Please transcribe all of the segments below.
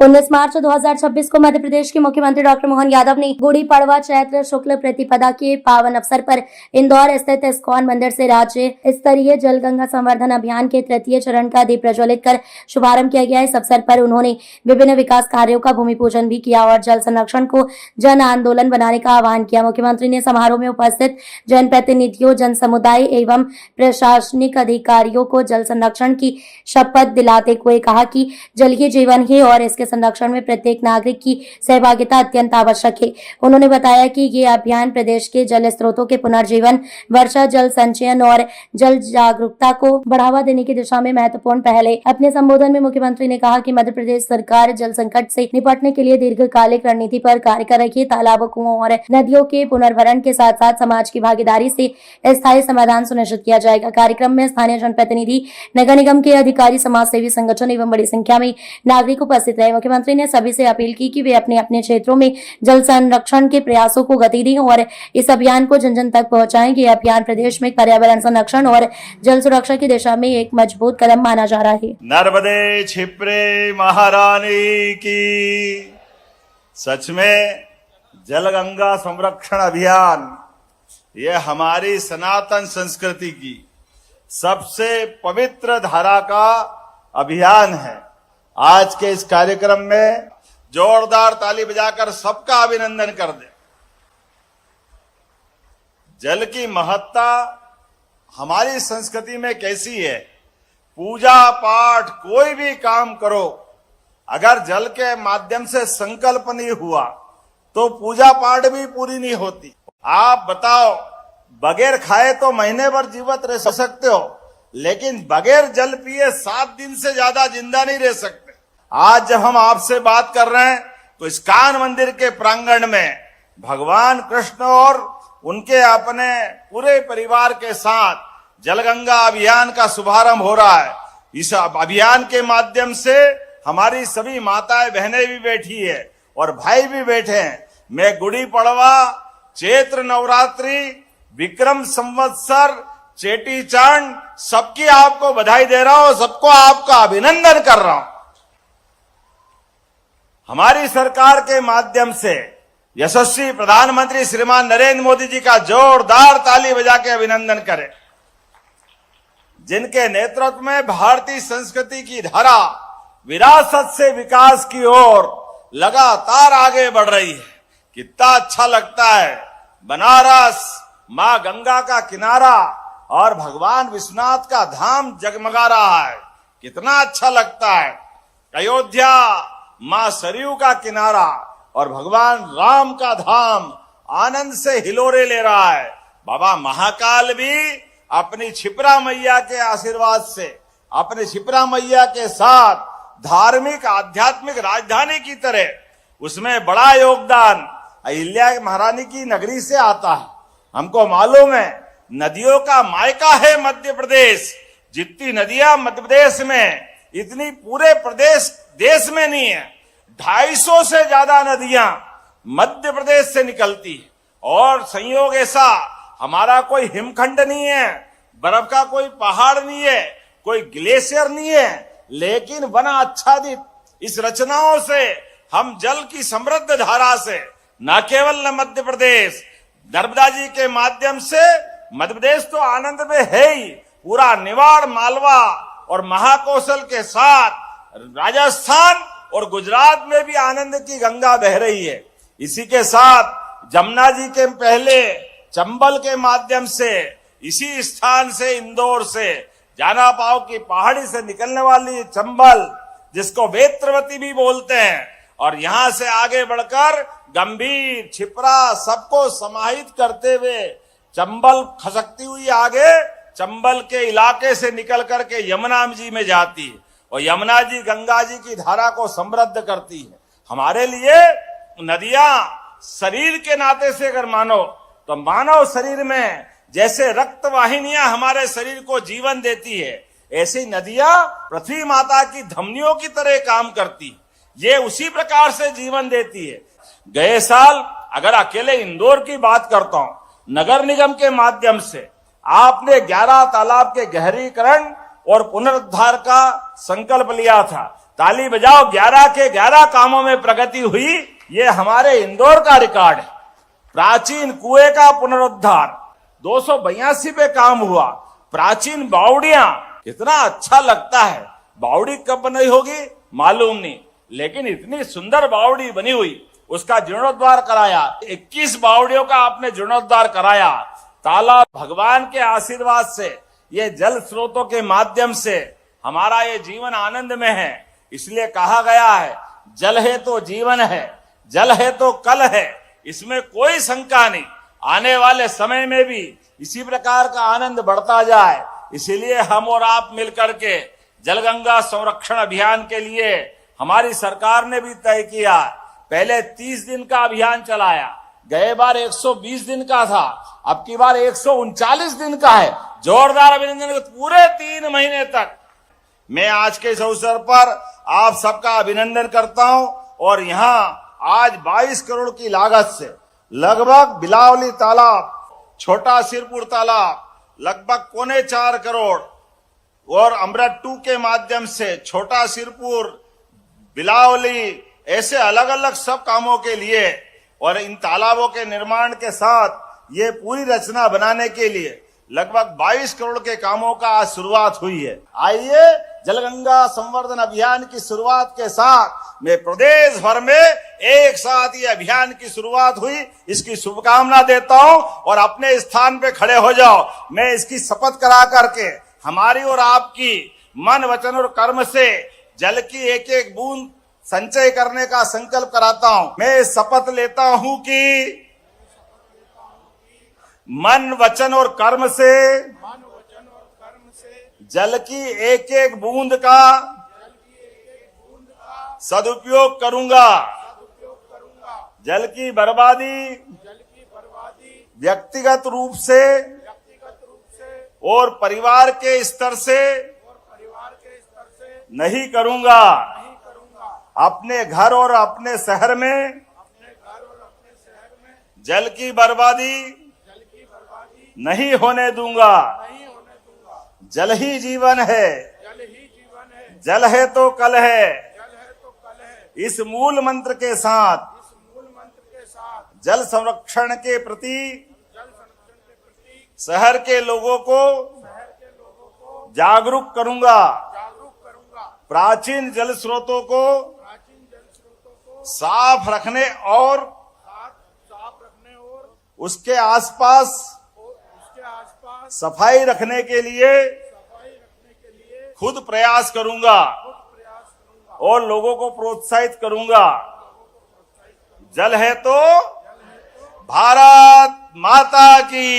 19 मार्च 2026 को मध्य प्रदेश के मुख्यमंत्री डॉक्टर मोहन यादव ने गुड़ी पड़वा चैत्र शुक्ल प्रतिपदा के पावन अवसर पर इंदौर स्थित इस्कॉन मंदिर से राज्य स्तरीय जल गंगा संवर्धन अभियान के तृतीय चरण का दीप प्रज्वलित कर शुभारंभ किया गया। इस अवसर पर उन्होंने विभिन्न विकास कार्यों का भूमि पूजन भी किया और जल संरक्षण को जन आंदोलन बनाने का आह्वान किया। मुख्यमंत्री ने समारोह में उपस्थित जनप्रतिनिधियों, जन समुदाय एवं प्रशासनिक अधिकारियों को जल संरक्षण की शपथ दिलाते हुए कहा कि जल ही जीवन है और इसके संरक्षण में प्रत्येक नागरिक की सहभागिता अत्यंत आवश्यक है। उन्होंने बताया कि ये अभियान प्रदेश के जल स्रोतों के पुनर्जीवन, वर्षा जल संचयन और जल जागरूकता को बढ़ावा देने की दिशा में महत्वपूर्ण पहल है। अपने संबोधन में मुख्यमंत्री ने कहा कि मध्य प्रदेश सरकार जल संकट से निपटने के लिए दीर्घकालिक रणनीति पर कार्य कर रही है। तालाबों, कुओं और नदियों के पुनर्भरण के साथ साथ समाज की भागीदारी से स्थायी समाधान सुनिश्चित किया जाएगा। कार्यक्रम में स्थानीय जनप्रतिनिधि, नगर निगम के अधिकारी, समाज सेवी संगठन एवं बड़ी संख्या में नागरिक उपस्थित रहे। मुख्यमंत्री ने सभी से अपील की कि वे अपने अपने क्षेत्रों में जल संरक्षण के प्रयासों को गति दें और इस अभियान को जन जन तक पहुंचाएं। ये अभियान प्रदेश में पर्यावरण संरक्षण और जल सुरक्षा की दिशा में एक मजबूत कदम माना जा रहा है। नर्मदे क्षिप्रे महारानी की। सच में जल गंगा संरक्षण अभियान ये हमारी सनातन संस्कृति की सबसे पवित्र धारा का अभियान है। आज के इस कार्यक्रम में जोरदार ताली बजाकर सबका अभिनंदन कर दे। जल की महत्ता हमारी संस्कृति में कैसी है? पूजा पाठ कोई भी काम करो, अगर जल के माध्यम से संकल्प नहीं हुआ तो पूजा पाठ भी पूरी नहीं होती। आप बताओ, बगैर खाए तो महीने भर जीवित रह सकते हो, लेकिन बगैर जल पिए 7 दिन से ज्यादा जिंदा नहीं रह सकते। आज जब हम आपसे बात कर रहे हैं तो इस्कॉन मंदिर के प्रांगण में भगवान कृष्ण और उनके अपने पूरे परिवार के साथ जलगंगा अभियान का शुभारंभ हो रहा है। इस अभियान के माध्यम से हमारी सभी माताएं बहनें भी बैठी है और भाई भी बैठे हैं। मैं गुड़ी पड़वा, चैत्र नवरात्रि, विक्रम संवत्सर, चेटी चांद सबकी आपको बधाई दे रहा हूं, सबको आपका अभिनंदन कर रहा हूं। हमारी सरकार के माध्यम से यशस्वी प्रधानमंत्री श्रीमान नरेंद्र मोदी जी का जोरदार ताली बजा के अभिनंदन करें, जिनके नेतृत्व में भारतीय संस्कृति की धारा विरासत से विकास की ओर लगातार आगे बढ़ रही है। कितना अच्छा लगता है, बनारस मां गंगा का किनारा और भगवान विश्वनाथ का धाम जगमगा रहा है। कितना अच्छा लगता है। अयोध्या मां सरयू का किनारा और भगवान राम का धाम आनंद से हिलोरे ले रहा है। बाबा महाकाल भी अपनी क्षिप्रा मैया के आशीर्वाद से, अपने क्षिप्रा मैया के साथ धार्मिक आध्यात्मिक राजधानी की तरह उसमें बड़ा योगदान अहिल्या महारानी की नगरी से आता है। हमको मालूम है नदियों का मायका है मध्य प्रदेश। जितनी नदियां मध्य प्रदेश में, इतनी पूरे प्रदेश देश में नहीं है। 250 से ज्यादा नदियां मध्य प्रदेश से निकलती है और संयोग ऐसा, हमारा कोई हिमखंड नहीं है, बर्फ का कोई पहाड़ नहीं है, कोई ग्लेशियर नहीं है, लेकिन वन आच्छादित इस रचनाओं से हम जल की समृद्ध धारा से न केवल मध्य प्रदेश, नर्मदा जी के माध्यम से मध्य प्रदेश तो आनंद में है ही, पूरा निवाड़, मालवा और महाकौशल के साथ राजस्थान और गुजरात में भी आनंद की गंगा बह रही है। इसी के साथ जमुना जी के पहले चंबल के माध्यम से, इसी स्थान से इंदौर से जाना पाओ की पहाड़ी से निकलने वाली चंबल, जिसको वेत्रवती भी बोलते हैं, और यहां से आगे बढ़कर गंभीर, क्षिप्रा सबको समाहित करते हुए चंबल खसकती हुई आगे चंबल के इलाके से निकल करके यमुना जी में जाती है और यमुना जी गंगा जी की धारा को समृद्ध करती है। हमारे लिए नदियां शरीर के नाते से अगर मानो तो मानव शरीर में जैसे रक्त वाहिनियां हमारे शरीर को जीवन देती है, ऐसी नदियां पृथ्वी माता की धमनियों की तरह काम करती, ये उसी प्रकार से जीवन देती है। गए साल अगर अकेले इंदौर की बात करता हूं, नगर निगम के माध्यम से आपने 11 तालाब के गहरीकरण और पुनरुद्धार का संकल्प लिया था। ताली बजाओ, 11 के 11 कामों में प्रगति हुई। ये हमारे इंदौर का रिकॉर्ड है। प्राचीन कुएं का पुनरुद्धार 282 पे काम हुआ। प्राचीन बावड़ियां, कितना अच्छा लगता है। बावड़ी कब बनी होगी मालूम नहीं, लेकिन इतनी सुंदर बावड़ी बनी हुई, उसका जीर्णोद्धार कराया। 21 बावड़ियों का आपने जीर्णोद्धार कराया। तालाब भगवान के आशीर्वाद से, ये जल स्रोतों के माध्यम से हमारा ये जीवन आनंद में है। इसलिए कहा गया है, जल है तो जीवन है, जल है तो कल है। इसमें कोई शंका नहीं। आने वाले समय में भी इसी प्रकार का आनंद बढ़ता जाए। इसीलिए हम और आप मिलकर के जलगंगा संरक्षण अभियान के लिए हमारी सरकार ने भी तय किया। पहले 30 दिन का अभियान चलाया, गए बार 120 दिन का था, अब की बार 139 दिन का है। जोरदार अभिनंदन। पूरे 3 महीने तक मैं आज के इस अवसर पर आप सबका अभिनंदन करता हूं। और यहां आज 22 करोड़ की लागत से लगभग बिलावली तालाब, छोटा सिरपुर तालाब लगभग 3.25 करोड़ और अमृत 2 के माध्यम से छोटा सिरपुर, बिलावली, ऐसे अलग अलग सब कामों के लिए और इन तालाबों के निर्माण के साथ ये पूरी रचना बनाने के लिए लगभग 22 करोड़ के कामों का आज शुरुआत हुई है। आइए जलगंगा संवर्धन अभियान की शुरुआत के साथ मैं प्रदेश भर में एक साथ ये अभियान की शुरुआत हुई, इसकी शुभकामना देता हूं। और अपने स्थान पे खड़े हो जाओ। मैं इसकी शपथ करा करके हमारी और आपकी मन, वचन और कर्म से जल की एक एक बूंद संचय करने का संकल्प कराता हूं। मैं शपथ लेता हूं कि मन, वचन और कर्म से जल की एक एक बूंद का सदुपयोग करूंगा। जल की बर्बादी व्यक्तिगत रूप से और परिवार के स्तर से नहीं करूंगा। अपने घर और अपने शहर में जल की बर्बादी नहीं होने दूंगा। जल ही जीवन है, जल है तो कल है। इस मूल मंत्र के साथ जल संरक्षण के प्रति शहर के लोगों को जागरूक करूंगा। प्राचीन जल स्रोतों को साफ रखने और उसके आसपास सफाई रखने के लिए खुद प्रयास करूंगा और लोगों को प्रोत्साहित करूंगा। जल है तो भारत माता की।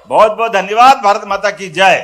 बहुत बहुत धन्यवाद। भारत माता की जय।